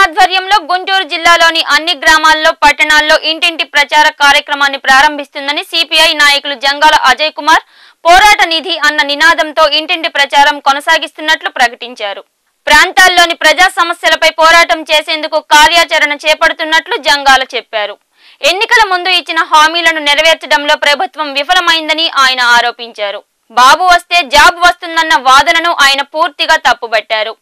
ఆధ్వర్యంలో గుంటూరు జిల్లాలోని అన్ని గ్రామాల్లో పట్టణాల్లో ఇంటింటి ప్రచార కార్యక్రమాన్ని ప్రారంభిస్తుందని సిపిఐ నాయకులు జంగాల అజయ్ కుమార్ పోరాట నిధి అన్న నినాదంతో ఇంటింటి ప్రచారం కొనసాగిస్తున్నట్లు ప్రకటించారు. ప్రాంతాల్లోని ప్రజా సమస్యలపై పోరాటం చేసేందుకు కార్యాచరణ చేపడుతున్నట్లు జంగాల చెప్పారు. ఎన్నికల ముందు ఇచ్చిన హామీలను నెరవేర్చడంలో ప్రభుత్వం విఫలమైందని ఆయన ఆరోపించారు. బాబు వస్తే జాబ్ వస్తుందన్న వాదనను ఆయన పూర్తిగా తప్పుబట్టారు.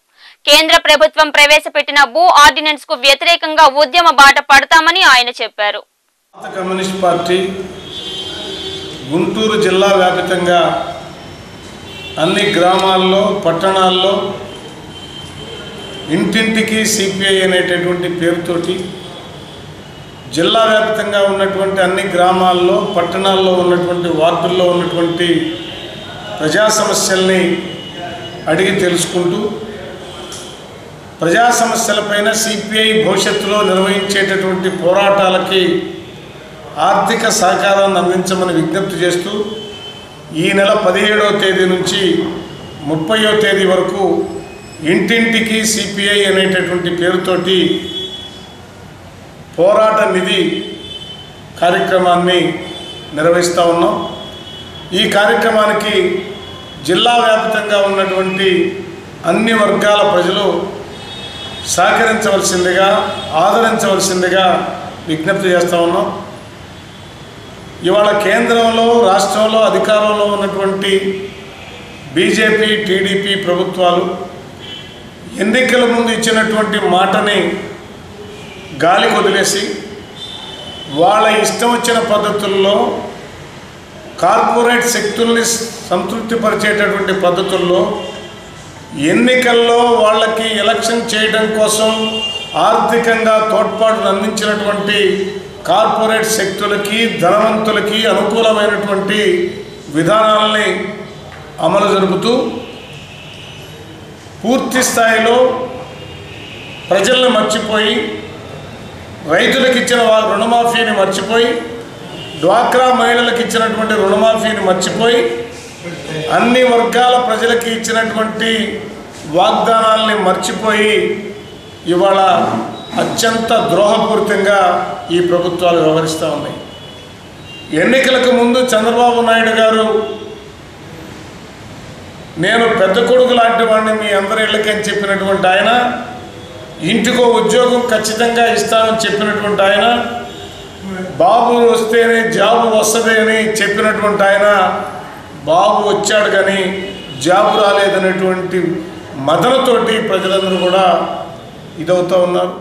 కేంద్ర ప్రభుత్వం ప్రవేశపెట్టిన భూ ఆర్డినెన్స్ కు వ్యతిరేకంగా ఉద్యమ బాట పడతామని ఆయన చెప్పారు. కమ్యూనిస్ట్ పార్టీ గుంటూరు జిల్లా వ్యాప్తంగా అన్ని గ్రామాల్లో పట్టణాల్లో ఇంటింటికి సిపిఐ అనేటటువంటి పేరుతోటి జిల్లా వ్యాప్తంగా ఉన్నటువంటి అన్ని గ్రామాల్లో పట్టణాల్లో ఉన్నటువంటి వార్డుల్లో ఉన్నటువంటి ప్రజా సమస్యల్ని అడిగి తెలుసుకుంటూ ప్రజా సమస్యలపైన సిపిఐ భవిష్యత్తులో నిర్వహించేటటువంటి పోరాటాలకి ఆర్థిక సహకారాన్ని అందించమని విజ్ఞప్తి చేస్తూ ఈ నెల 17వ తేదీ నుంచి 30వ తేదీ వరకు ఇంటింటికి సిపిఐ అనేటటువంటి పేరుతోటి పోరాట నిధి కార్యక్రమాన్ని నిర్వహిస్తూ ఉన్నాం. ఈ కార్యక్రమానికి జిల్లా వ్యాప్తంగా ఉన్నటువంటి అన్ని వర్గాల ప్రజలు సహకరించవలసిందిగా ఆదరించవలసిందిగా విజ్ఞప్తి చేస్తూ ఉన్నాం. ఇవాళ కేంద్రంలో రాష్ట్రంలో అధికారంలో ఉన్నటువంటి బీజేపీ టీడీపీ ప్రభుత్వాలు ఎన్నికల ముందు ఇచ్చినటువంటి మాటని గాలి వదిలేసి వాళ్ళ ఇష్టం వచ్చిన పద్ధతుల్లో కార్పొరేట్ శక్తుల్ని సంతృప్తిపరిచేటటువంటి పద్ధతుల్లో ఎన్నికల్లో వాళ్ళకి ఎలక్షన్ చేయడం కోసం ఆర్థికంగా తోడ్పాటును అందించినటువంటి కార్పొరేట్ శక్తులకి ధనవంతులకి అనుకూలమైనటువంటి విధానాలని అమలు జరుపుతూ పూర్తి స్థాయిలో ప్రజలను మర్చిపోయి రైతులకు ఇచ్చిన రుణమాఫీని మర్చిపోయి డ్వాక్రా మహిళలకు ఇచ్చినటువంటి రుణమాఫీని మర్చిపోయి అన్ని వర్గాల ప్రజలకి ఇచ్చినటువంటి వాగ్దానాల్ని మర్చిపోయి ఇవాళ అత్యంత ద్రోహపూరితంగా ఈ ప్రభుత్వాలు వ్యవహరిస్తూ ఉన్నాయి. ఎన్నికలకు ముందు చంద్రబాబు నాయుడు గారు నేను పెద్ద కొడుకు లాంటి వాడిని మీ అందరి ఇళ్ళకని చెప్పినటువంటి ఆయన, ఇంటికో ఉద్యోగం ఖచ్చితంగా ఇస్తామని చెప్పినటువంటి ఆయన, బాబు వస్తేనే జాబు వస్తుంది అని చెప్పినటువంటి ఆయన, బాబు వచ్చాడు కానీ జాబు రాలేదనేటువంటి మదనతోటి ప్రజలందరూ కూడా ఇదవుతూ ఉన్నారు.